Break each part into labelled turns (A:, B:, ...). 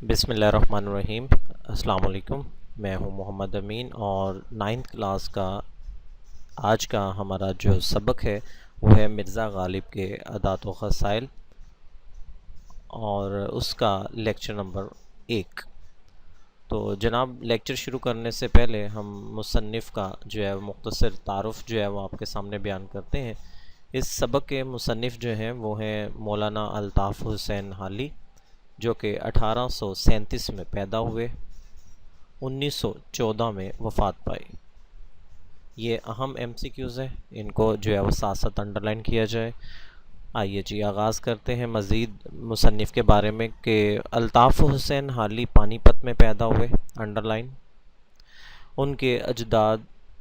A: بسم اللہ الرحمن الرحیم۔ السلام علیکم، میں ہوں محمد امین اور 9th کلاس کا آج کا ہمارا جو سبق ہے وہ ہے مرزا غالب کے ادات و خصائل اور اس کا لیکچر نمبر 1۔ تو جناب، لیکچر شروع کرنے سے پہلے ہم مصنف کا جو ہے مختصر تعارف جو ہے وہ آپ کے سامنے بیان کرتے ہیں۔ اس سبق کے مصنف جو ہیں وہ ہیں مولانا الطاف حسین حالی، جو کہ 1837 میں پیدا ہوئے، 1914 میں وفات پائی۔ یہ اہم ایم سی کیوز ہیں، ان کو جو ہے وہ ساتھ ساتھ انڈرلائن کیا جائے۔ آئیے جی، آغاز کرتے ہیں مزید مصنف کے بارے میں کہ الطاف حسین حالی پانی پت میں پیدا ہوئے، انڈرلائن۔ ان کے اجداد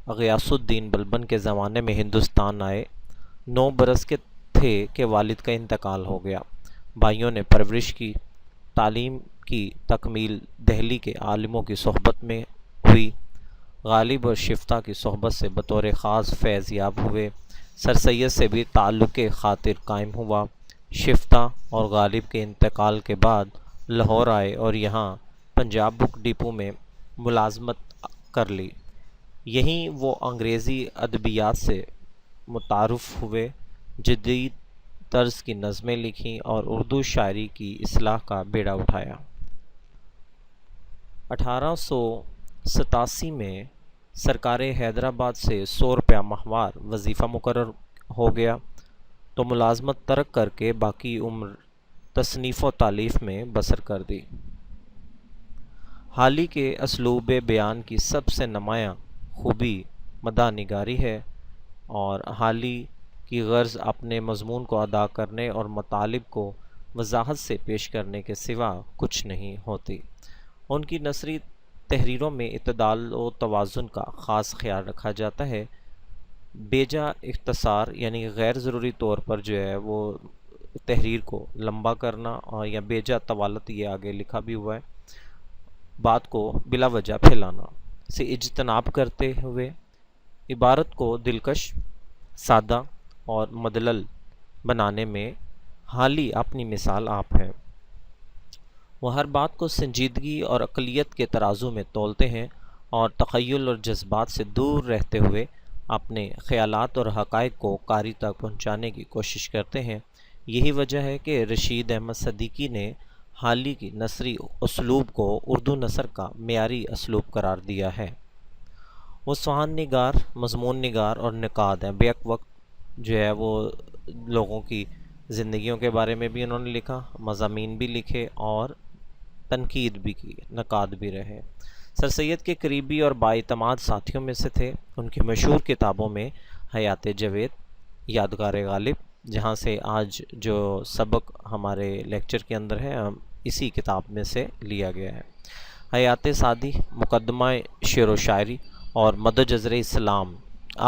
A: غیاث الدین بلبن کے زمانے میں ہندوستان آئے، 9 برس کے تھے کہ والد کا انتقال ہو گیا۔ بھائیوں نے پرورش کی، تعلیم کی تکمیل دہلی کے عالموں کی صحبت میں ہوئی۔ غالب اور شفتہ کی صحبت سے بطور خاص فیض یاب ہوئے۔ سر سید سے بھی تعلق خاطر قائم ہوا۔ شفتہ اور غالب کے انتقال کے بعد لاہور آئے اور یہاں پنجاب بک ڈپو میں ملازمت کر لی۔ یہیں وہ انگریزی ادبیات سے متعارف ہوئے، جدید طرز کی نظمیں لکھیں اور اردو شاعری کی اصلاح کا بیڑا اٹھایا۔ 1887 میں سرکار حیدرآباد سے 100 روپیہ ماہوار وظیفہ مقرر ہو گیا تو ملازمت ترک کر کے باقی عمر تصنیف و تالیف میں بسر کر دی۔ حالی کے اسلوب بیان کی سب سے نمایاں خوبی مداح نگاری ہے، اور حالی کی غرض اپنے مضمون کو ادا کرنے اور مطالب کو وضاحت سے پیش کرنے کے سوا کچھ نہیں ہوتی۔ ان کی نثری تحریروں میں اعتدال و توازن کا خاص خیال رکھا جاتا ہے۔ بیجا اختصار یعنی غیر ضروری طور پر جو ہے وہ تحریر کو لمبا کرنا، اور یا بیجا طوالت، یہ آگے لکھا بھی ہوا ہے، بات کو بلا وجہ پھیلانا سے اجتناب کرتے ہوئے عبارت کو دلکش، سادہ اور مدلل بنانے میں حالی اپنی مثال آپ ہیں۔ وہ ہر بات کو سنجیدگی اور عقلیت کے ترازو میں تولتے ہیں اور تخیل اور جذبات سے دور رہتے ہوئے اپنے خیالات اور حقائق کو قاری تک پہنچانے کی کوشش کرتے ہیں۔ یہی وجہ ہے کہ رشید احمد صدیقی نے حالی کی نثری اسلوب کو اردو نثر کا معیاری اسلوب قرار دیا ہے۔ وہ سوہان نگار، مضمون نگار اور نقاد ہیں۔ بیک وقت جو ہے وہ لوگوں کی زندگیوں کے بارے میں بھی انہوں نے لکھا، مضامین بھی لکھے اور تنقید بھی کی، نقاد بھی رہے۔ سر سید کے قریبی اور بااعتماد ساتھیوں میں سے تھے۔ ان کی مشہور کتابوں میں حیات جاوید، یادگار غالب، جہاں سے آج جو سبق ہمارے لیکچر کے اندر ہے اسی کتاب میں سے لیا گیا ہے، حیات سعدی، مقدمہ شعر و شاعری اور مد و جزر اسلام۔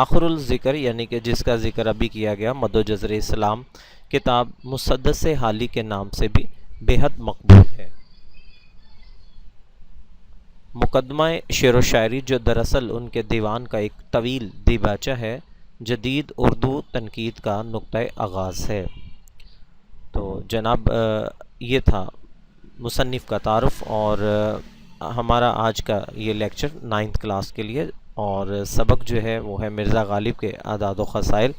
A: آخر الذکر یعنی کہ جس کا ذکر ابھی کیا گیا، مد و جزر اسلام کتاب مسدس حالی کے نام سے بھی بے حد مقبول ہے۔ مقدمہ شعر و شاعری، جو دراصل ان کے دیوان کا ایک طویل دیباچہ ہے، جدید اردو تنقید کا نقطہ آغاز ہے۔ تو جناب، یہ تھا مصنف کا تعارف اور ہمارا آج کا یہ لیکچر 9th کلاس کے لیے، اور سبق جو ہے وہ ہے مرزا غالب کے اعداد و خصائل۔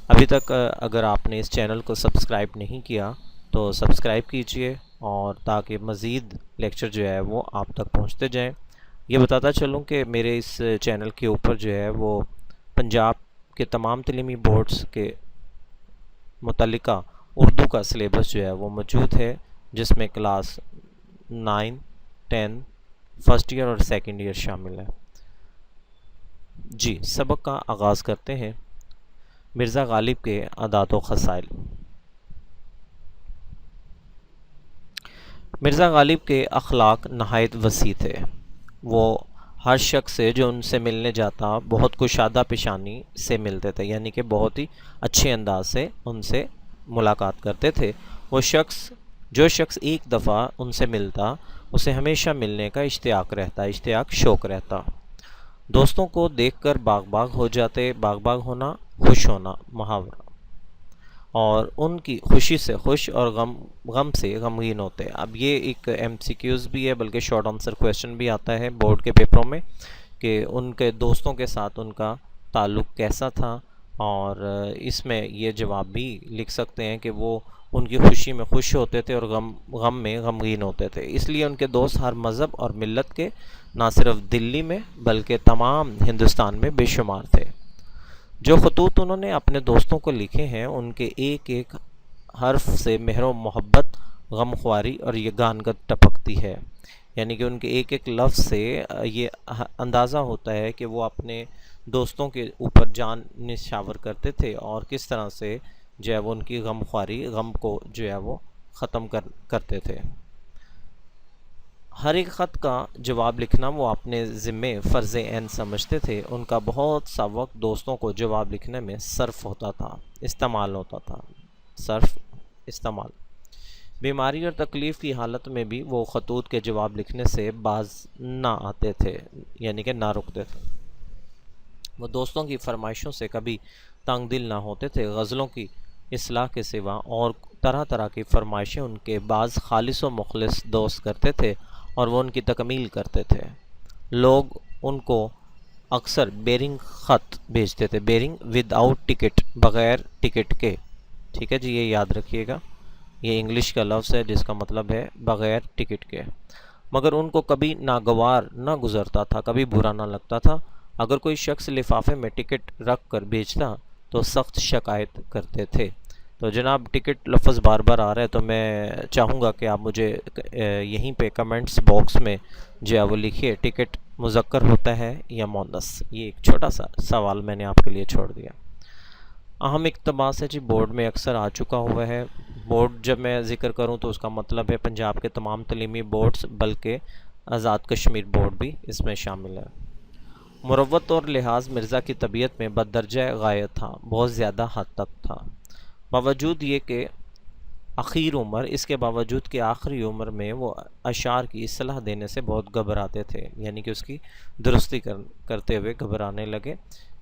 A: ابھی تک اگر آپ نے اس چینل کو سبسکرائب نہیں کیا تو سبسکرائب کیجئے، اور تاکہ مزید لیکچر جو ہے وہ آپ تک پہنچتے جائیں۔ یہ بتاتا چلوں کہ میرے اس چینل کے اوپر جو ہے وہ پنجاب کے تمام تعلیمی بورڈز کے متعلقہ اردو کا سلیبس جو ہے وہ موجود ہے، جس میں کلاس 9، 10، فرسٹ ایئر اور سیکنڈ ایئر شامل ہے۔ جی، سبق کا آغاز کرتے ہیں۔ مرزا غالب کے اعداد و خصائل۔ مرزا غالب کے اخلاق نہایت وسیع تھے۔ وہ ہر شخص سے جو ان سے ملنے جاتا بہت کشادہ پیشانی سے ملتے تھے، یعنی کہ بہت ہی اچھے انداز سے ان سے ملاقات کرتے تھے۔ وہ جو شخص ایک دفعہ ان سے ملتا، اسے ہمیشہ ملنے کا اشتیاق شوق رہتا۔ دوستوں کو دیکھ کر باغ باغ ہو جاتے، باغ باغ ہونا خوش ہونا محاورہ، اور ان کی خوشی سے خوش اور غم سے غمگین ہوتے. اب یہ ایک ایم سی کیوز بھی ہے بلکہ شارٹ آنسر کویشچن بھی آتا ہے بورڈ کے پیپروں میں کہ ان کے دوستوں کے ساتھ ان کا تعلق کیسا تھا، اور اس میں یہ جواب بھی لکھ سکتے ہیں کہ وہ ان کی خوشی میں خوش ہوتے تھے اور غم میں غمگین ہوتے تھے. اس لیے ان کے دوست ہر مذہب اور ملت کے نہ صرف دلی میں بلکہ تمام ہندوستان میں بے شمار تھے. جو خطوط انہوں نے اپنے دوستوں کو لکھے ہیں ان کے ایک ایک حرف سے مہر و محبت، غمخواری اور یگانگت ٹپکتی ہے. یعنی کہ ان کے ایک ایک لفظ سے یہ اندازہ ہوتا ہے کہ وہ اپنے دوستوں کے اوپر جان نشاور کرتے تھے اور کس طرح سے جو ہے وہ ان کی غمخواری، غم کو جو ہے وہ ختم کرتے تھے. ہر ایک خط کا جواب لکھنا وہ اپنے ذمے فرض عین سمجھتے تھے. ان کا بہت سا وقت دوستوں کو جواب لکھنے میں صرف استعمال. بیماری اور تکلیف کی حالت میں بھی وہ خطوط کے جواب لکھنے سے باز نہ آتے تھے، یعنی کہ نہ رکتے تھے. وہ دوستوں کی فرمائشوں سے کبھی تنگ دل نہ ہوتے تھے. غزلوں کی اصلاح کے سوا اور طرح طرح کی فرمائشیں ان کے بعض خالص و مخلص دوست کرتے تھے اور وہ ان کی تکمیل کرتے تھے. لوگ ان کو اکثر بیرنگ خط بھیجتے تھے. بیرنگ ود آؤٹ ٹکٹ، بغیر ٹکٹ کے. ٹھیک ہے جی، یہ یاد رکھیے گا، یہ انگلش کا لفظ ہے جس کا مطلب ہے بغیر ٹکٹ کے. مگر ان کو کبھی ناگوار نہ گزرتا تھا، کبھی برا نہ لگتا تھا. اگر کوئی شخص لفافے میں ٹکٹ رکھ کر بھیجتا تو سخت شکایت کرتے تھے. تو جناب ٹکٹ لفظ بار بار آ رہا ہے تو میں چاہوں گا کہ آپ مجھے یہیں پہ کمنٹس باکس میں جو ہے وہ لکھیے ٹکٹ مذکر ہوتا ہے یا مؤنث. یہ ایک چھوٹا سا سوال میں نے آپ کے لیے چھوڑ دیا. اہم اقتباس ہے جی، بورڈ میں اکثر آ چکا ہوا ہے. بورڈ جب میں ذکر کروں تو اس کا مطلب ہے پنجاب کے تمام تعلیمی بورڈز، بلکہ آزاد کشمیر بورڈ بھی اس میں شامل ہے. مروت اور لحاظ مرزا کی طبیعت میں بدرجہ غایت تھا، بہت زیادہ حد تک تھا. باوجود یہ کہ اس کے باوجود کہ آخری عمر میں وہ اشعار کی اصلاح دینے سے بہت گھبراتے تھے، یعنی کہ اس کی درستی کرتے ہوئے گھبرانے لگے.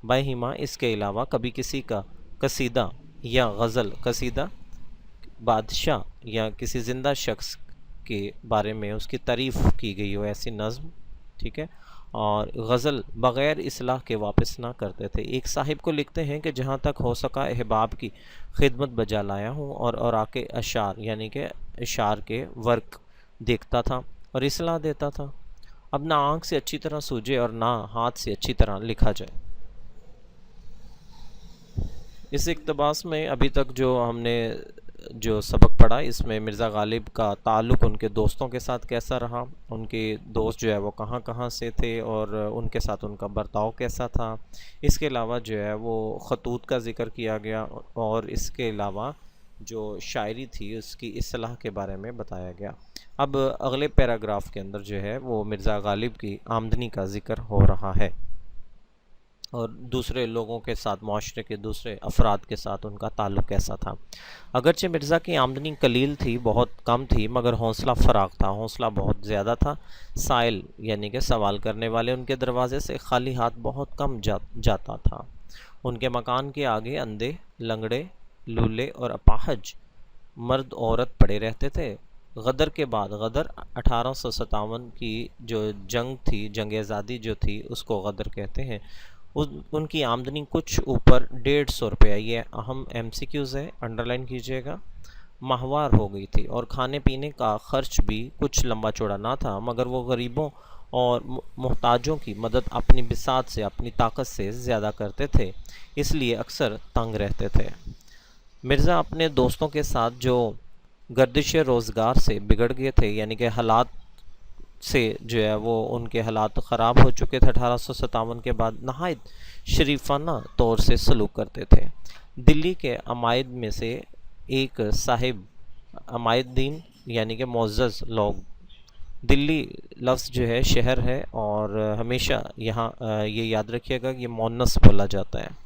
A: بہیمہ اس کے علاوہ کبھی کسی کا قصیدہ یا غزل، قصیدہ بادشاہ یا کسی زندہ شخص کے بارے میں اس کی تعریف کی گئی ہو ایسی نظم، ٹھیک ہے، اور غزل بغیر اصلاح کے واپس نہ کرتے تھے. ایک صاحب کو لکھتے ہیں کہ جہاں تک ہو سکا احباب کی خدمت بجا لایا ہوں اور آ کے اشعار، یعنی کہ اشعار کے ورک دیکھتا تھا اور اصلاح دیتا تھا. اب نہ آنکھ سے اچھی طرح سوجے اور نہ ہاتھ سے اچھی طرح لکھا جائے. اس اقتباس میں ابھی تک جو ہم نے جو سبق پڑھا، اس میں مرزا غالب کا تعلق ان کے دوستوں کے ساتھ کیسا رہا، ان کے دوست جو ہے وہ کہاں کہاں سے تھے اور ان کے ساتھ ان کا برتاؤ کیسا تھا. اس کے علاوہ جو ہے وہ خطوط کا ذکر کیا گیا اور اس کے علاوہ جو شاعری تھی اس کی اصلاح کے بارے میں بتایا گیا. اب اگلے پیراگراف کے اندر جو ہے وہ مرزا غالب کی آمدنی کا ذکر ہو رہا ہے اور دوسرے لوگوں کے ساتھ، معاشرے کے دوسرے افراد کے ساتھ ان کا تعلق کیسا تھا. اگرچہ مرزا کی آمدنی قلیل تھی، بہت کم تھی، مگر حوصلہ فراخ تھا، حوصلہ بہت زیادہ تھا. سائل یعنی کہ سوال کرنے والے ان کے دروازے سے خالی ہاتھ بہت کم جاتا تھا. ان کے مکان کے آگے اندھے، لنگڑے، لولے اور اپاہج مرد عورت پڑے رہتے تھے. غدر کے بعد، غدر 1857 کی جو جنگ تھی، جنگ آزادی جو تھی اس کو غدر کہتے ہیں، ان کی آمدنی کچھ اوپر 150 روپیہ، یہ اہم ایم سی کیوز ہے، انڈرلائن کیجئے گا، ماہوار ہو گئی تھی. اور کھانے پینے کا خرچ بھی کچھ لمبا چوڑا نہ تھا، مگر وہ غریبوں اور محتاجوں کی مدد اپنی بساط سے، اپنی طاقت سے زیادہ کرتے تھے، اس لیے اکثر تنگ رہتے تھے. مرزا اپنے دوستوں کے ساتھ جو گردش روزگار سے بگڑ گئے تھے، یعنی کہ حالات سے جو ہے وہ ان کے حالات خراب ہو چکے تھے 1857 کے بعد، نہایت شریفانہ طور سے سلوک کرتے تھے. دلی کے عمائد میں سے ایک صاحب، عمائد دین یعنی کہ معزز لوگ، دلی لفظ جو ہے شہر ہے اور ہمیشہ یہاں یہ یاد رکھیے گا کہ یہ مؤنث بولا جاتا ہے،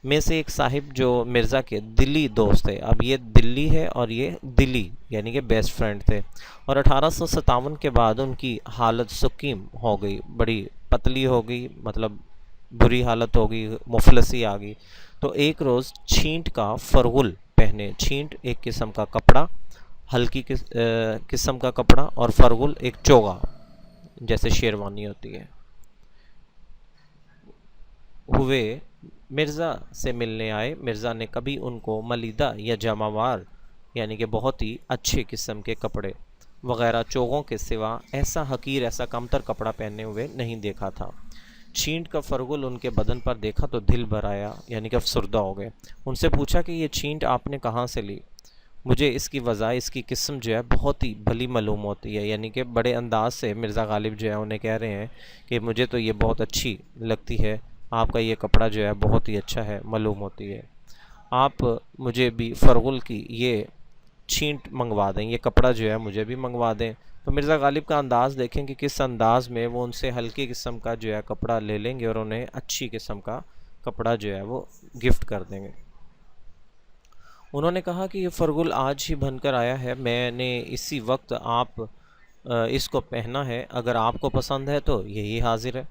A: میں سے ایک صاحب جو مرزا کے دلی دوست تھے. اب یہ دلی ہے اور یہ دلی یعنی کہ بیسٹ فرینڈ تھے. اور 1857 کے بعد ان کی حالت سقیم ہو گئی، بڑی پتلی ہو گئی، مطلب بری حالت ہو گئی، مفلسی آ گئی. تو ایک روز چھینٹ کا فرغل پہنے چھینٹ ایک قسم کا کپڑا، ہلکی قسم کا کپڑا، اور فرغل ایک چوغا جیسے شیروانی ہوتی ہے، ہوئے مرزا سے ملنے آئے۔ مرزا نے کبھی ان کو ملیدہ یا جاموار یعنی کہ بہت ہی اچھے قسم کے کپڑے وغیرہ چوغوں کے سوا ایسا حقیر، ایسا کمتر کپڑا پہنے ہوئے نہیں دیکھا تھا۔ چھینٹ کا فرغل ان کے بدن پر دیکھا تو دل بھر آیا، یعنی کہ افسردہ ہو گئے۔ ان سے پوچھا کہ یہ چھینٹ آپ نے کہاں سے لی؟ مجھے اس کی وضع، اس کی قسم جو ہے بہت ہی بھلی معلوم ہوتی ہے، یعنی کہ بڑے انداز سے مرزا غالب جو ہے انہیں کہہ رہے ہیں کہ مجھے تو یہ بہت اچھی لگتی ہے، آپ کا یہ کپڑا جو ہے بہت ہی اچھا ہے، معلوم ہوتی ہے، آپ مجھے بھی فرغل کی یہ چھینٹ منگوا دیں، یہ کپڑا جو ہے مجھے بھی منگوا دیں۔ تو مرزا غالب کا انداز دیکھیں کہ کس انداز میں وہ ان سے ہلکی قسم کا جو ہے کپڑا لے لیں گے اور انہیں اچھی قسم کا کپڑا جو ہے وہ گفٹ کر دیں گے۔ انہوں نے کہا کہ یہ فرغل آج ہی بن کر آیا ہے، میں نے اسی وقت آپ اس کو پہنا ہے، اگر آپ کو پسند ہے تو یہی حاضر ہے۔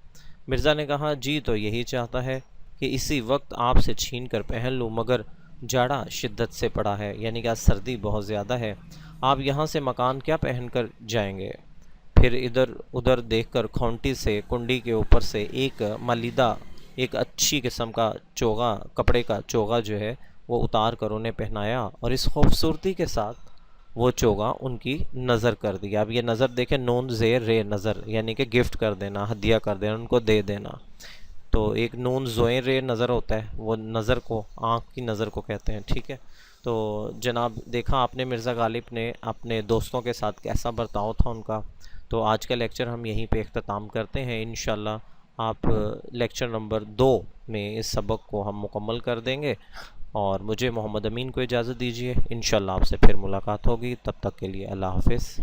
A: مرزا نے کہا جی تو یہی چاہتا ہے کہ اسی وقت آپ سے چھین کر پہن لوں، مگر جاڑا شدت سے پڑا ہے، یعنی کہ آج سردی بہت زیادہ ہے، آپ یہاں سے مکان کیا پہن کر جائیں گے؟ پھر ادھر ادھر دیکھ کر کھونٹی سے کنڈی کے اوپر سے ایک ملیدہ، ایک اچھی قسم کا چوغا، کپڑے کا چوغا جو ہے وہ اتار کر انہیں پہنایا، اور اس خوبصورتی کے ساتھ وہ چوغا ان کی نظر کر دیا۔ اب یہ نظر دیکھیں، نون زیر رے نظر، یعنی کہ گفٹ کر دینا، ہدیہ کر دینا، ان کو دے دینا۔ تو ایک نون زوئیں رے نظر ہوتا ہے، وہ نظر کو، آنکھ کی نظر کو کہتے ہیں، ٹھیک ہے۔ تو جناب دیکھا آپ نے مرزا غالب نے اپنے دوستوں کے ساتھ کیسا برتاؤ تھا ان کا۔ تو آج کا لیکچر ہم یہیں پہ اختتام کرتے ہیں، انشاءاللہ آپ لیکچر نمبر 2 میں اس سبق کو ہم مکمل کر دیں گے، اور مجھے محمد امین کو اجازت دیجیے، انشاءاللہ آپ سے پھر ملاقات ہوگی، تب تک کے لیے اللہ حافظ۔